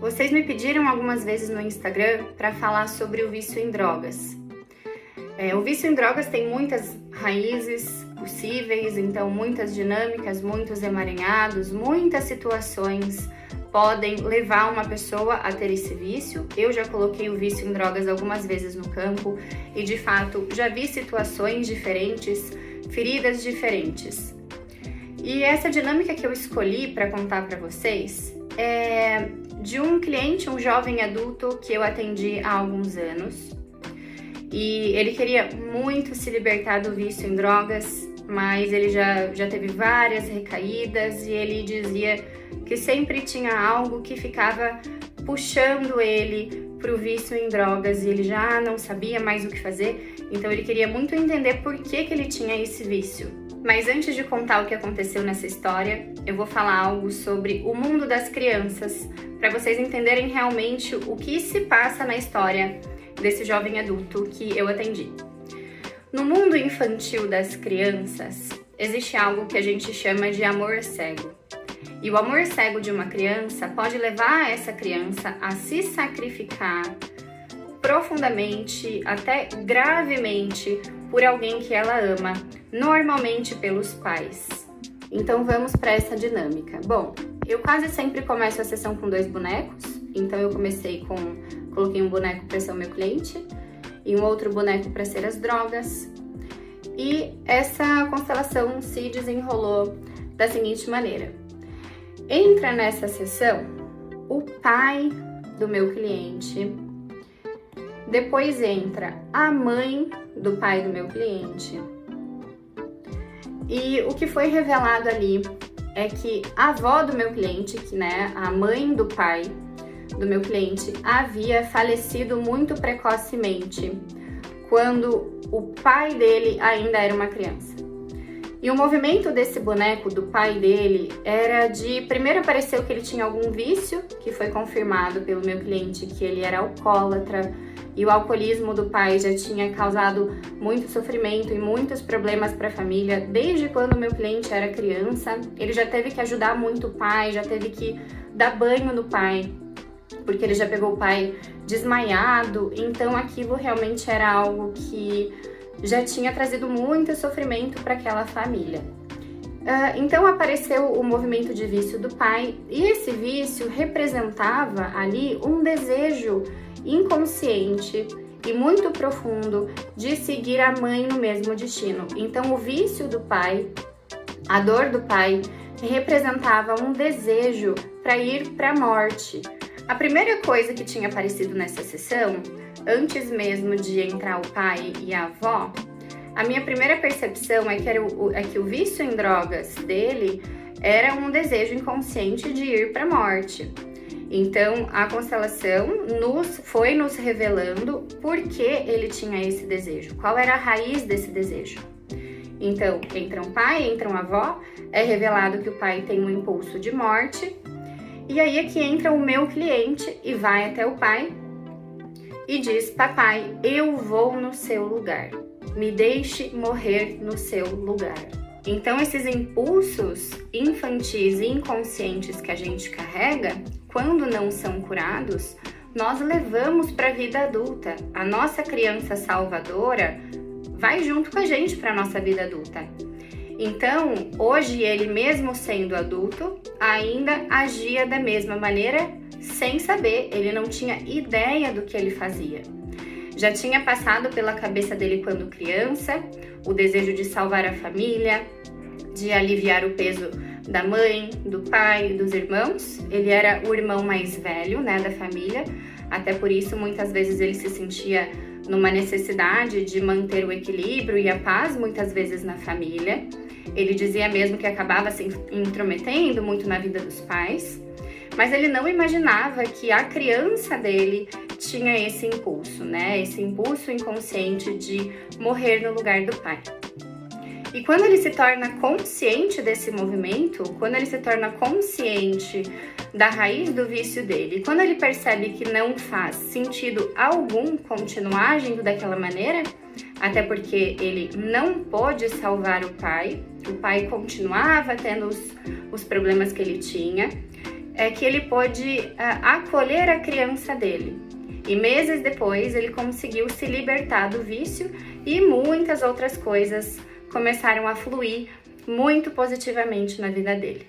Vocês me pediram algumas vezes no Instagram para falar sobre o vício em drogas. O vício em drogas tem muitas raízes possíveis, então muitas dinâmicas, muitos emaranhados, muitas situações podem levar uma pessoa a ter esse vício. Eu já coloquei o vício em drogas algumas vezes no campo e, de fato, já vi situações diferentes, feridas diferentes. E essa dinâmica que eu escolhi para contar para vocês é de um cliente, um jovem adulto que eu atendi há alguns anos. E ele queria muito se libertar do vício em drogas, mas ele já teve várias recaídas e ele dizia que sempre tinha algo que ficava puxando ele para o vício em drogas e ele já não sabia mais o que fazer, então ele queria muito entender por que ele tinha esse vício. Mas antes de contar o que aconteceu nessa história, eu vou falar algo sobre o mundo das crianças, para vocês entenderem realmente o que se passa na história desse jovem adulto que eu atendi. No mundo infantil das crianças, existe algo que a gente chama de amor cego. E o amor cego de uma criança pode levar essa criança a se sacrificar profundamente, até gravemente, por alguém que ela ama, normalmente pelos pais. Então vamos para essa dinâmica. Bom, eu quase sempre começo a sessão com 2 bonecos, então eu coloquei um boneco para ser o meu cliente e um outro boneco para ser as drogas. E essa constelação se desenrolou da seguinte maneira. Entra nessa sessão o pai do meu cliente, depois entra a mãe do pai do meu cliente. E o que foi revelado ali é que a avó do meu cliente, a mãe do pai do meu cliente, havia falecido muito precocemente, quando o pai dele ainda era uma criança. E o movimento desse boneco do pai dele era de... Primeiro apareceu que ele tinha algum vício, que foi confirmado pelo meu cliente que ele era alcoólatra, e o alcoolismo do pai já tinha causado muito sofrimento e muitos problemas para a família desde quando o meu cliente era criança. Ele já teve que ajudar muito o pai, já teve que dar banho no pai, porque ele já pegou o pai desmaiado, então aquilo realmente era algo que já tinha trazido muito sofrimento para aquela família. Então apareceu o movimento de vício do pai, e esse vício representava ali um desejo inconsciente e muito profundo de seguir a mãe no mesmo destino. Então o vício do pai, a dor do pai, representava um desejo para ir para a morte. A primeira coisa que tinha aparecido nessa sessão, antes mesmo de entrar o pai e a avó, a minha primeira percepção é que o vício em drogas dele era um desejo inconsciente de ir para a morte. Então, a constelação foi nos revelando por que ele tinha esse desejo, qual era a raiz desse desejo. Então, entra um pai, entra uma avó, é revelado que o pai tem um impulso de morte, e aí é que entra o meu cliente e vai até o pai e diz: papai, eu vou no seu lugar, me deixe morrer no seu lugar. Então, esses impulsos infantis e inconscientes que a gente carrega, quando não são curados, nós levamos para a vida adulta. A nossa criança salvadora vai junto com a gente para a nossa vida adulta. Então, hoje ele, mesmo sendo adulto, ainda agia da mesma maneira sem saber, ele não tinha ideia do que ele fazia. Já tinha passado pela cabeça dele quando criança o desejo de salvar a família, de aliviar o peso da mãe, do pai, dos irmãos. Ele era o irmão mais velho, da família, até por isso muitas vezes ele se sentia numa necessidade de manter o equilíbrio e a paz muitas vezes na família. Ele dizia mesmo que acabava se intrometendo muito na vida dos pais, mas ele não imaginava que a criança dele tinha esse impulso, esse impulso inconsciente de morrer no lugar do pai. E quando ele se torna consciente desse movimento, quando ele se torna consciente da raiz do vício dele, quando ele percebe que não faz sentido algum continuar agindo daquela maneira, até porque ele não pôde salvar o pai continuava tendo os problemas que ele tinha, é que ele pôde acolher a criança dele. E meses depois ele conseguiu se libertar do vício e muitas outras coisas começaram a fluir muito positivamente na vida dele.